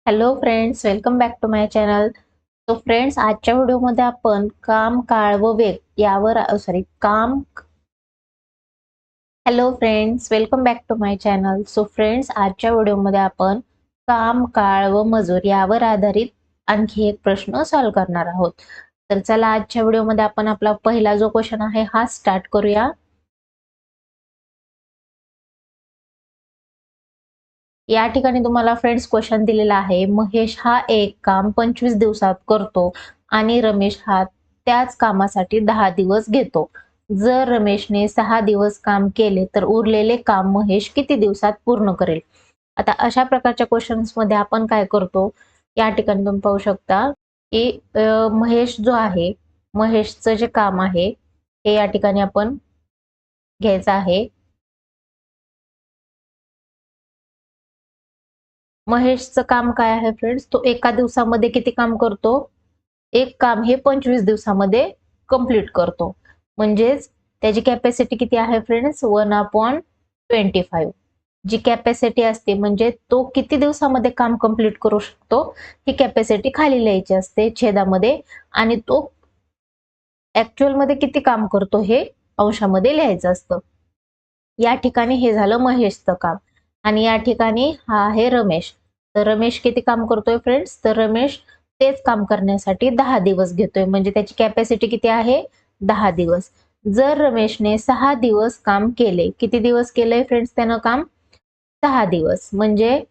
Hello friends, welcome back to my channel. तो friends, आजच्या व्हिडिओमध्ये आपण काम, काळ व वेग यावर काम. Hello friends, welcome back to my channel. So friends, आजच्या व्हिडिओमध्ये आपण काम, काळ व मजूर यावर आधारित आणखी एक प्रश्न सॉल्व्ह करणार आहोत. तर चला, आजच्या व्हिडिओमध्ये आपण आपला पहिला जो क्वेश्चन आहे हा स्टार्ट करूया. या ठिकाणी तुम्हाला फ्रेंड्स क्वेश्चन दिलेला आहे. महेश हा एक काम 25 दिवसात करतो आणि रमेश हा त्याच कामासाठी 10 दिवस घेतो. जर रमेशने 6 दिवस काम केले तर उरलेले काम महेश किती दिवसात पूर्ण करेल? आता अशा प्रकारच्या क्वेश्चन्स मध्ये आपण काय करतो, या ठिकाणी तुम्ही पाहू शकता की महेश जो आहे, महेशचं जे काम आहे हे या ठिकाणी आपण घ्यायचं आहे. महेशचं काम काय आहे फ्रेंड्स, तो एका दिवसामध्ये किती काम करतो? एक काम हे 25 दिवसामध्ये कंप्लीट करतो. म्हणजेच त्याची कॅपॅसिटी किती आहे फ्रेंड्स? 1/25. जी कॅपॅसिटी असते म्हणजे तो किती दिवसामध्ये काम कंप्लीट करू शकतो, ही कॅपॅसिटी खाली लिहायची असते छेदामध्ये, आणि तो ऍक्च्युअल मध्ये किती काम करतो हे अंशामध्ये लिहायचं असतं. या ठिकाणी हे झालं महेशचं काम, आणि या ठिकाणी हा आहे रमेश. तर रमेश किती काम करतोय फ्रेंड्स? तर रमेश तेच काम करण्यासाठी 10 दिवस घेतोय, म्हणजे त्याची कॅपॅसिटी किती आहे? 10 दिवस. जर रमेशने 6 दिवस काम केले, किती दिवस केलंय फ्रेंड्स त्यानं काम? 6 दिवस. म्हणजे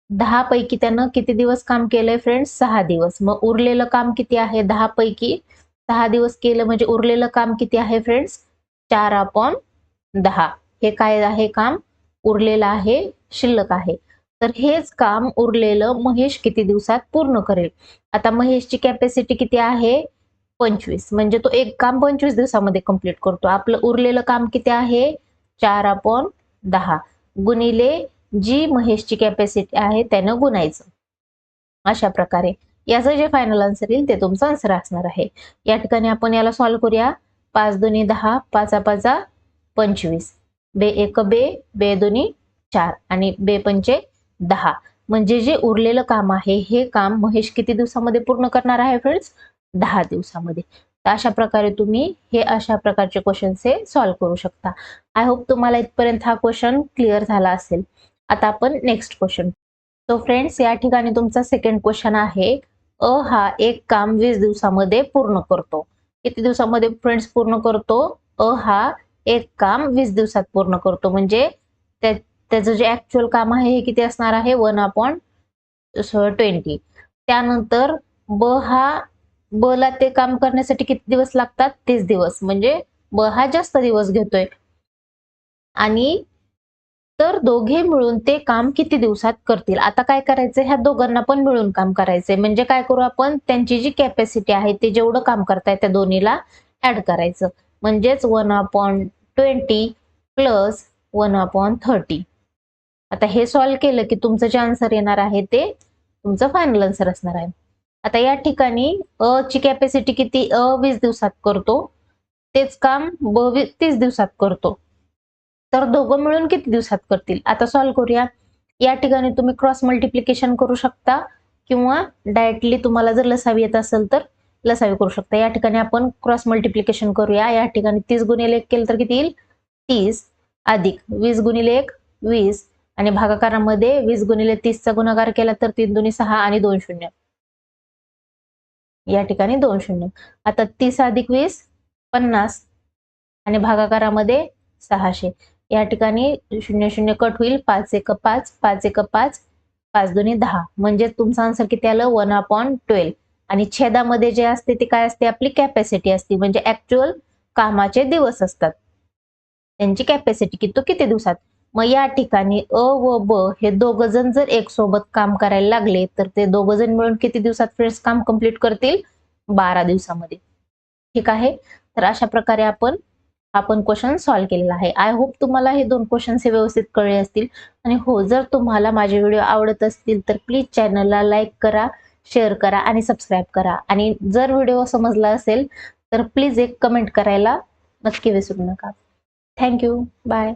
10 पैकी त्यानं किती दिवस काम केलंय फ्रेंड्स? 6 दिवस. मग उरलेलं काम किती आहे? 10 पैकी 6 दिवस केलं म्हणजे उरलेलं काम किती आहे फ्रेंड्स? 4/10. हे काय आहे? काम उरलेलं आहे, शिल्लक आहे. तर हेच काम उरलेलं महेश किती दिवसात पूर्ण करेल? आता महेशची कॅपॅसिटी किती आहे? 25. म्हणजे तो एक काम 25 दिवसामध्ये कंप्लीट करतो. आपलं उरलेलं काम किती आहे? 4/10 गुणिले जी महेशची कॅपॅसिटी आहे त्यानं गुणायचं. अशा प्रकारे याचं जे फायनल आन्सर येईल ते तुमचं आन्सर असणार आहे. या ठिकाणी आपण याला सॉल्व्ह करूया. 5 दुनी 10, 5 5 25. बे 1 बे, बे 2 4 आणि बे 5 10. म्हणजे जे उरलेलं काम आहे हे काम महेश किती दिवसामध्ये पूर्ण करणार आहे फ्रेंड्स? 10 दिवसामध्ये. तर अशा प्रकारे तुम्ही हे अशा प्रकारचे क्वेश्चन्स हे सॉल्व्ह करू शकता. आय होप तुम्हाला इथपर्यंत हा क्वेश्चन क्लिअर झाला असेल. आता आपण नेक्स्ट क्वेश्चन. तो फ्रेंड्स, या ठिकाणी तुमचा सेकंड क्वेश्चन आहे. हा एक काम 20 दिवसामध्ये पूर्ण करतो. किती दिवसामध्ये फ्रेंड्स पूर्ण करतो? हा एक काम 20 दिवसात पूर्ण करतो. म्हणजे त्याचं जे ऍक्च्युअल काम आहे हे किती असणार आहे? 1/20. त्यानंतर ब ला ते काम करण्यासाठी किती दिवस लागतात? 30 दिवस. म्हणजे ब हा जास्त दिवस घेतोय. आणि तर दोघे मिळून ते काम किती दिवसात करतील? आता काय करायचं, ह्या दोघांना पण मिळून काम करायचंय. म्हणजे काय करू आपण, त्यांची जी कॅपॅसिटी आहे ते जेवढं काम करताय त्या दोन्हीला ऍड करायचं. म्हणजेच 1/20 प्लस 1/30. आता हे सॉल्व्ह केलं की तुमचं जे आन्सर येणार आहे ते तुमचं फायनल आन्सर असणार आहे. आता या ठिकाणी ची कॅपॅसिटी किती? 20 दिवसात करतो. तेच काम 30 दिवसात करतो. तर दोघं मिळून किती दिवसात करतील? आता सॉल्व्ह करूया. या ठिकाणी तुम्ही क्रॉस मल्टिप्लिकेशन करू शकता, किंवा डायरेक्टली तुम्हाला जर लसावी येत असेल तर लसावी करू शकता. या ठिकाणी आपण क्रॉस मल्टिप्लिकेशन करूया. या ठिकाणी 30 गुणिले 1 केलं तर किती येईल? 30 अधिक 20 गुणिले 1 20, आणि भागाकारामध्ये 20 गुणिले 30 चा गुणाकार केला तर 3 दुनी 6 आणि 2 शून्य. या ठिकाणी 2 शून्य. आता 30 अधिक 20 50, आणि भागाकारामध्ये 600. या ठिकाणी 0 0 कट होईल. 5 1 5, 5 1 5, 5 दुनी 10. म्हणजे तुमचं आन्सर किती आलं? 1/12. आणि छेदामध्ये जे असते ते काय असते? आपली कॅपॅसिटी असते. म्हणजे ऍक्च्युअल कामाचे दिवस असतात, त्यांची कॅपॅसिटी की तो किती दिवसात. मग या ठिकाणी व ब हे दोघं जण जर एक सोबत काम करायला लागले तर ते दोघं जण मिळून किती दिवसात फ्रेंड्स काम कंप्लीट करतील? 12 दिवसामध्ये. ठीक आहे. तर अशा प्रकारे आपण क्वेश्चन सॉल्व्ह केलेला आहे. आय होप तुम्हाला हे 2 क्वेश्चन्स हे व्यवस्थित कळले असतील. आणि हो, जर तुम्हाला माझे व्हिडिओ आवडत असतील तर प्लीज चॅनलला लाईक करा, शेअर करा आणि सबस्क्राईब करा. आणि जर व्हिडिओ समजला असेल तर प्लीज एक कमेंट करायला नक्की विसरू नका. Thank you. बाय.